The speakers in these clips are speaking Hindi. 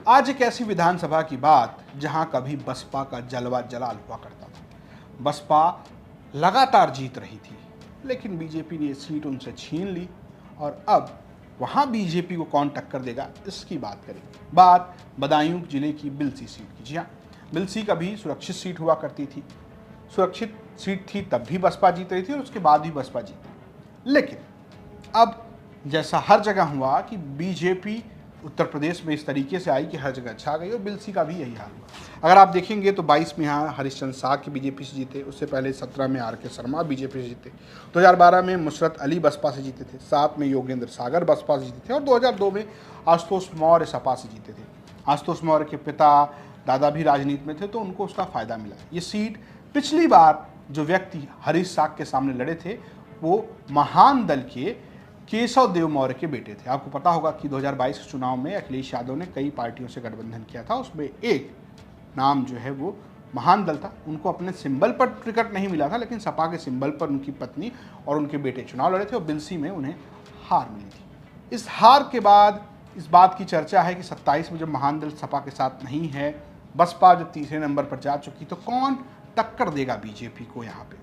आज एक ऐसी विधानसभा की बात जहां कभी बसपा का जलवा जलाल हुआ करता था। बसपा लगातार जीत रही थी, लेकिन बीजेपी ने ये सीट उनसे छीन ली और अब वहां बीजेपी को कौन टक्कर देगा इसकी बात करेंगे। बात बदायूं जिले की बिलसी सीट की। जी हाँ, बिलसी कभी सुरक्षित सीट हुआ करती थी। सुरक्षित सीट थी तब भी बसपा जीत रही थी और उसके बाद भी बसपा जीती। लेकिन अब जैसा हर जगह हुआ कि बीजेपी उत्तर प्रदेश में इस तरीके से आई कि हर जगह छा गई और बिलसी का भी यही हाल हुआ। अगर आप देखेंगे तो 22 में यहाँ हरीशचंद्र शाह के बीजेपी से जीते, उससे पहले 17 में आर के शर्मा बीजेपी से जीते, 2012 में मुशर्रत अली बसपा से जीते थे, 7 में योगेंद्र सागर बसपा से जीते थे और 2002 में आशुतोष मौर्य सपा से जीते थे। आशुतोष मौर्य के पिता दादा भी राजनीति में थे तो उनको उसका फायदा मिला। ये सीट पिछली बार जो व्यक्ति हरीश साग के सामने लड़े थे वो महान दल के केशव देव मौर्य के बेटे थे। आपको पता होगा कि 2022 के चुनाव में अखिलेश यादव ने कई पार्टियों से गठबंधन किया था, उसमें एक नाम जो है वो महान दल था। उनको अपने सिंबल पर टिकट नहीं मिला था, लेकिन सपा के सिंबल पर उनकी पत्नी और उनके बेटे चुनाव लड़े थे और बिलसी में उन्हें हार मिली थी। इस हार के बाद इस बात की चर्चा है कि 27 में जब महान दल सपा के साथ नहीं है, बसपा जब तीसरे नंबर पर जा चुकी, तो कौन टक्कर देगा बीजेपी को? यहाँ पे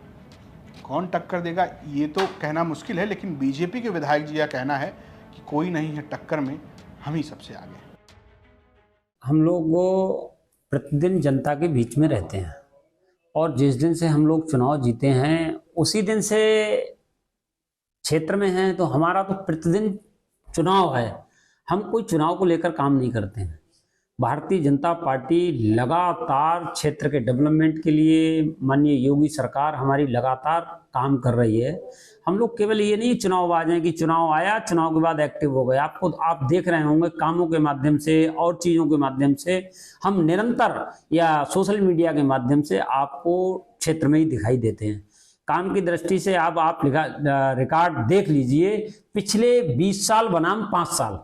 कौन टक्कर देगा ये तो कहना मुश्किल है, लेकिन बीजेपी के विधायक जी का कहना है कि कोई नहीं है टक्कर में, हम ही सबसे आगे हैं। हम लोग वो प्रतिदिन जनता के बीच में रहते हैं और जिस दिन से हम लोग चुनाव जीते हैं उसी दिन से क्षेत्र में हैं, तो हमारा तो प्रतिदिन चुनाव है। हम कोई चुनाव को लेकर काम नहीं करते हैं। भारतीय जनता पार्टी लगातार क्षेत्र के डेवलपमेंट के लिए माननीय योगी सरकार हमारी लगातार काम कर रही है। हम लोग केवल ये नहीं चुनावबाज हैं कि चुनाव आया चुनाव के बाद एक्टिव हो गए। आप देख रहे होंगे कामों के माध्यम से और चीज़ों के माध्यम से हम निरंतर या सोशल मीडिया के माध्यम से आपको क्षेत्र में ही दिखाई देते हैं। काम की दृष्टि से आप रिकॉर्ड देख लीजिए, पिछले 20 साल बनाम 5 साल,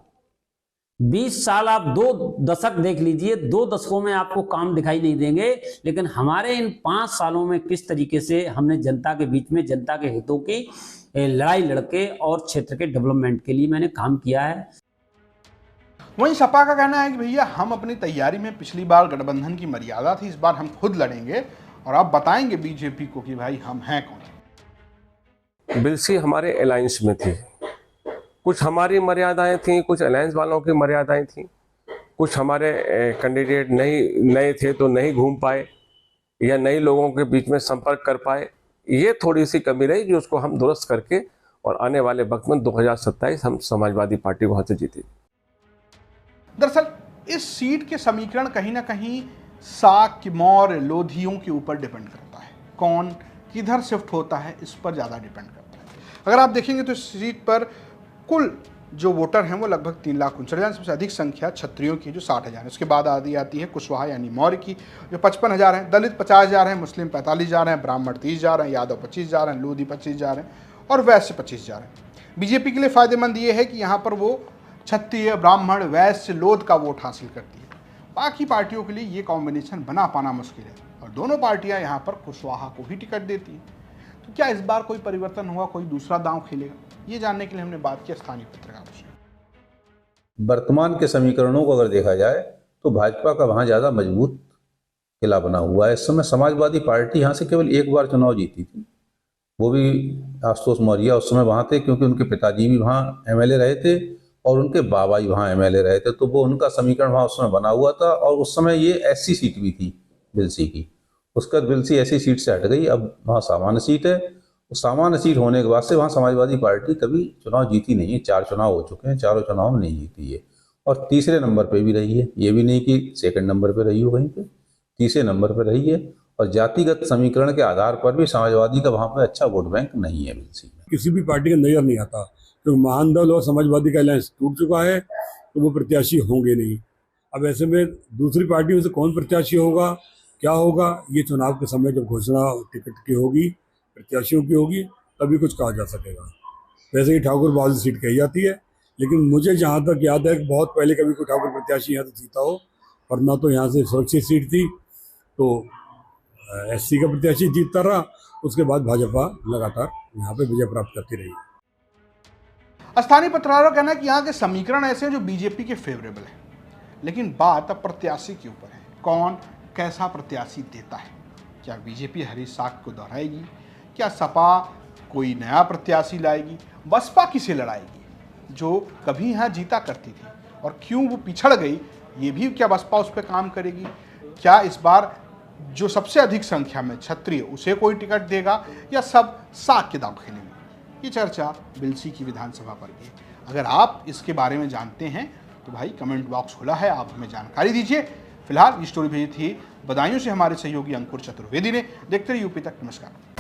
20 साल आप 2 दशक देख लीजिए, 2 दशकों में आपको काम दिखाई नहीं देंगे, लेकिन हमारे इन 5 सालों में किस तरीके से हमने जनता के बीच में जनता के हितों की लड़ाई लड़के और क्षेत्र के डेवलपमेंट के लिए मैंने काम किया है। वहीं सपा का कहना है कि भैया हम अपनी तैयारी में पिछली बार गठबंधन की मर्यादा थी, इस बार हम खुद लड़ेंगे और आप बताएंगे बीजेपी को कि भाई हम हैं कौन। बिलसी हमारे अलायंस में थी, कुछ हमारी मर्यादाएं थीं, कुछ अलायंस वालों की मर्यादाएं थीं, कुछ हमारे कैंडिडेट नए थे तो नहीं घूम पाए या नए लोगों के बीच में संपर्क कर पाए। ये थोड़ी सी कमी रही कि उसको हम दुरुस्त करके और आने वाले वक्त में 2027 हम समाजवादी पार्टी वहां से जीते। दरअसल इस सीट के समीकरण कहीं ना कहीं साग मौर्य लोधियों के ऊपर डिपेंड करता है। कौन किधर शिफ्ट होता है इस पर ज़्यादा डिपेंड करता है। अगर आप देखेंगे तो इस सीट पर कुल जो वोटर हैं वो लगभग 3,59,000, सबसे अधिक संख्या क्षत्रियों की जो 60,000 है। उसके बाद आती है कुशवाहा यानी मौर्य की जो 55,000 है, दलित 50,000 है, मुस्लिम 45,000 हैं, ब्राह्मण 30,000 हैं, यादव 25,000 हैं, लोधी 25,000 हैं और वैश्य 25,000 हैं। बीजेपी के लिए फायदेमंद ये है कि यहाँ पर वो क्षत्रिय ब्राह्मण वैश्य लोध का वोट हासिल करती है। बाकी पार्टियों के लिए ये कॉम्बिनेशन बना पाना मुश्किल है और दोनों पार्टियाँ यहाँ पर कुशवाहा को ही टिकट देती हैं। तो क्या इस बार कोई परिवर्तन हुआ, कोई दूसरा दांव खेलेगा? ये जानने के लिए हमने बात की स्थानीय पत्रकारों से। वर्तमान के समीकरणों को अगर देखा जाए तो भाजपा का वहाँ ज़्यादा मजबूत किला बना हुआ है। इस समय समाजवादी पार्टी यहाँ से केवल एक बार चुनाव जीती थी, वो भी आशुतोष मौर्य उस समय वहाँ थे क्योंकि उनके पिताजी भी वहाँ एमएलए रहे थे और उनके बाबा भी वहाँ एमएलए रहे थे, तो वो उनका समीकरण वहाँ उस समय बना हुआ था। और उस समय ये एससी सीट भी थी बिलसी की, उसका बिलसी एससी सीट से हट गई, अब वहाँ सामान्य सीट है। सामान्य सीट होने के बाद से वहाँ समाजवादी पार्टी कभी चुनाव जीती नहीं है। 4 चुनाव हो चुके हैं, चारों चुनाव में नहीं जीती है और तीसरे नंबर पे भी रही है। ये भी नहीं कि सेकंड नंबर पे रही हो, कहीं पे तीसरे नंबर पे रही है। और जातिगत समीकरण के आधार पर भी समाजवादी का वहाँ पे अच्छा वोट बैंक नहीं है बिलसी में। किसी भी पार्टी का नजर नहीं आता तो महान दल और समाजवादी का अलायंस टूट चुका है तो वो प्रत्याशी होंगे नहीं। अब ऐसे में दूसरी पार्टी में से कौन प्रत्याशी होगा, क्या होगा, ये चुनाव के समय जब घोषणा टिकट की होगी, प्रत्याशियों की होगी, तभी कुछ कहा जा सकेगा। वैसे ही ठाकुर बाजू सीट कही जाती है, लेकिन मुझे जहाँ तक याद है कि बहुत पहले कभी कोई ठाकुर प्रत्याशी यहाँ से जीता हो, वरना तो यहाँ से सुरक्षित सीट थी तो एससी का प्रत्याशी जीतता रहा। उसके बाद भाजपा लगातार यहाँ पे विजय प्राप्त करती रही। स्थानीय पत्रकारों का कहना है कि यहाँ के समीकरण ऐसे हैं जो बीजेपी के फेवरेबल हैं, लेकिन बात अब प्रत्याशी के ऊपर है, कौन कैसा प्रत्याशी देता है। क्या बीजेपी हरीश साख को दोहराएगी, क्या सपा कोई नया प्रत्याशी लाएगी, बसपा किसे लड़ाएगी जो कभी यहाँ जीता करती थी, और क्यों वो पिछड़ गई ये भी क्या बसपा उस पर काम करेगी। क्या इस बार जो सबसे अधिक संख्या में क्षत्रिय उसे कोई टिकट देगा या सब साख के दांव खेलेंगे। ये चर्चा बिलसी की विधानसभा पर की। अगर आप इसके बारे में जानते हैं तो भाई कमेंट बॉक्स खुला है, आप हमें जानकारी दीजिए। फिलहाल ये स्टोरी भेजी थी बदायूं से हमारे सहयोगी अंकुर चतुर्वेदी ने। देखते रहिए यूपी तक। नमस्कार।